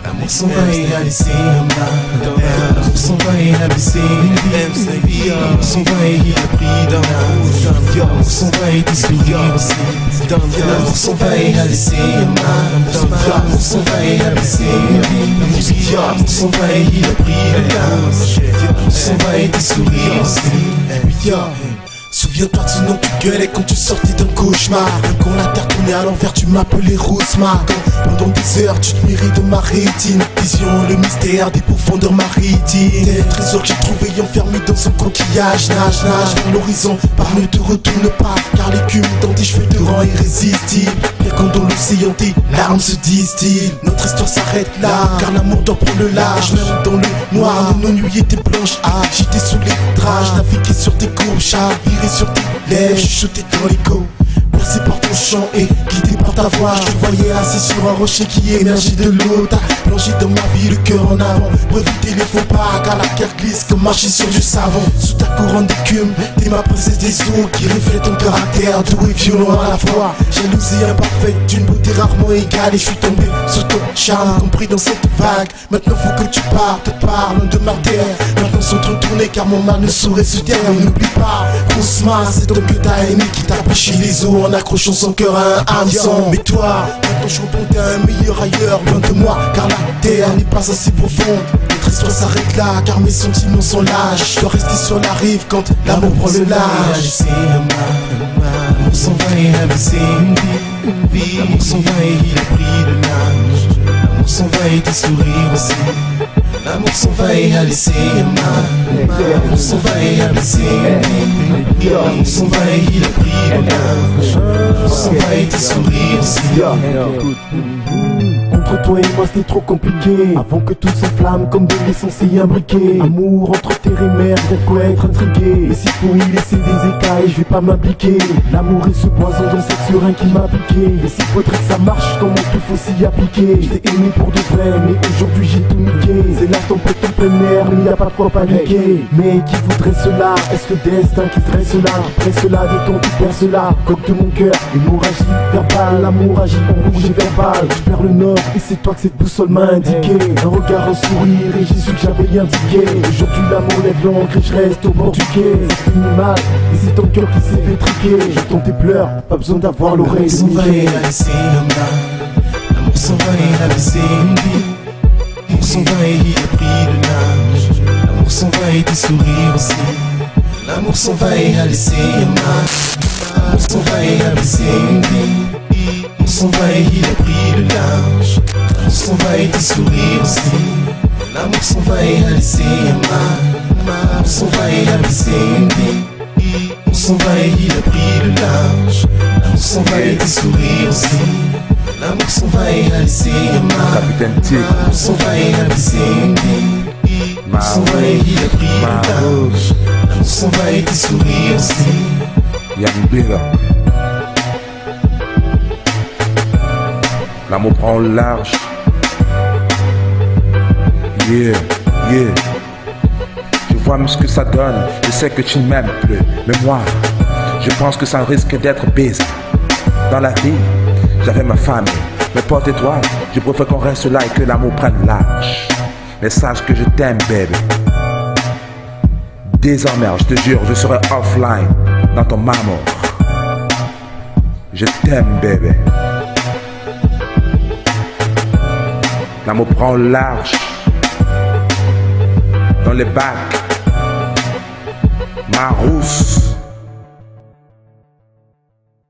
L'amour s'en va et a laissé un mal. L'amour s'en va et a laissé une vie. L'amour s'en va et il a pris d'un âge. L'amour s'en va et des sourires aussi. L'amour s'en va et a laissé un mal. L'amour s'en va et a laissé une vie. L'amour s'en va et il a pris d'un âge. L'amour s'en va et des sourires aussi. Souviens-toi de ce nom que tu gueulais quand tu sortais d'un cauchemar. Quand la terre tournait à l'envers, tu m'appelais Rosemar. Pendant des heures, tu te mérites de ma rétine. Vision, le mystère des profondeurs maritimes. Des trésors que j'ai trouvés enfermés dans un coquillage. Nage, nage vers l'horizon, par ne te retourne pas. Car l'écume dans tes cheveux te rend irrésistible. Et quand dans l'océan tes larmes se distillent, notre histoire s'arrête là. Car l'amour doit prendre le large. Même dans le noir, nos nuits étaient blanches. Ah, j'étais sous les drages, naviguer sur tes couches. Sur tes lèvres, chuchoter dans l'écho, bercé par ton chant et guidé par ta voix. Je te voyais assis sur un rocher qui émergeait de l'eau. T'as plongé dans ma vie, le cœur en avant, pour éviter les faux pas. Car la terre glisse comme marcher sur du savon. Sous ta couronne d'écume, t'es ma princesse des eaux qui reflète ton caractère doux et violent à la fois. Jalousie imparfaite d'une beauté rarement égale. Et je suis tombé sous ton charme, compris dans cette vague. Maintenant faut que tu partes, te parle de ma terre. Maintenant sont retourner car mon mal ne saurait se taire. N'oublie pas, Rosemar, c'est homme que t'as aimé qui t'a bouché les os en accrochant son cœur à un hameçon. Mais toi, maintenant je remonte à un meilleur ailleurs, loin de moi, car la terre n'est pas assez profonde. Notre histoire s'arrête là, car mes sentiments sont lâches. Je dois rester sur la rive quand l'amour prend le large. L'amour s'en va et a laissé une vie. L'amour s'en va et il a pris le large. L'amour s'en va et des sourires aussi. L'amour s'en va et a laissé un mal. L'amour s'en va et a laissé une vie. L'amour s'en va et il a pris le large. L'amour s'en va et des sourires aussi. Entre toi et moi c'était trop compliqué. Avant que tout s'enflamme comme de l'essence et un briquet. Amour entre terre et mer, de quoi être intrigué. Et s'il faut y laisser des écailles, je vais pas m'appliquer. L'amour est ce poison dans cette seringue qui m'a piqué. Et s'il faudrait que ça marche, comment il faut s'y appliquer. Je t'ai aimé pour de vrai, mais aujourd'hui j'ai tout niqué. C'est la tempête en plein air, mais y a pas de quoi paniquer. Mais qui voudrait cela? Est-ce le destin qui ferait cela? Qui ferait cela des temps qui perd cela? Coque de mon cœur, hémorragie verbale. L'amour agit en rouge et verbal. Je perds le nord et c'est toi que cette boussole m'a indiqué. Un regard, un sourire et j'ai su que j'avais indiqué. Aujourd'hui l'amour lève l'encre et je reste au bord du quai. Ça finit mal et c'est ton cœur qui s'est fait triquer. J'entends tes pleurs, pas besoin d'avoir l'oreille. L'amour s'en va et a laissé un mal. L'amour s'en va et a laissé une vie. L'amour s'en va et il a pris le large. L'amour s'en va et des sourires aussi. L'amour s'en va et a laissé un mal. L'amour s'en va et a laissé une vie. L'amour s'en va et il a pris le large. L'amour s'en va et des sourires aussi. L'amour s'en va et a laissé un mal. L'amour s'en va et a laissé une vie. L'amour s'en va et il a pris le large. L'amour s'en va et des sourires aussi. L'amour s'en va et a laissé un mal. Capitaine Tigre. L'amour s'en va et a laissé une vie. L'amour s'en va et il a pris le large. L'amour s'en va et des sourires aussi. Yann Bega. L'amour prend le large. Yeah, yeah. Je vois même ce que ça donne. Je sais que tu ne m'aimes plus. Mais moi, je pense que ça risque d'être baisé. Dans la vie, j'avais ma famille. Mais porte-toi, je préfère qu'on reste là et que l'amour prenne large. Mais sache que je t'aime, baby. Désormais, je te jure, je serai offline dans ton amour. Je t'aime, baby. L'amour prend large. Dans les bacs, ma rousse.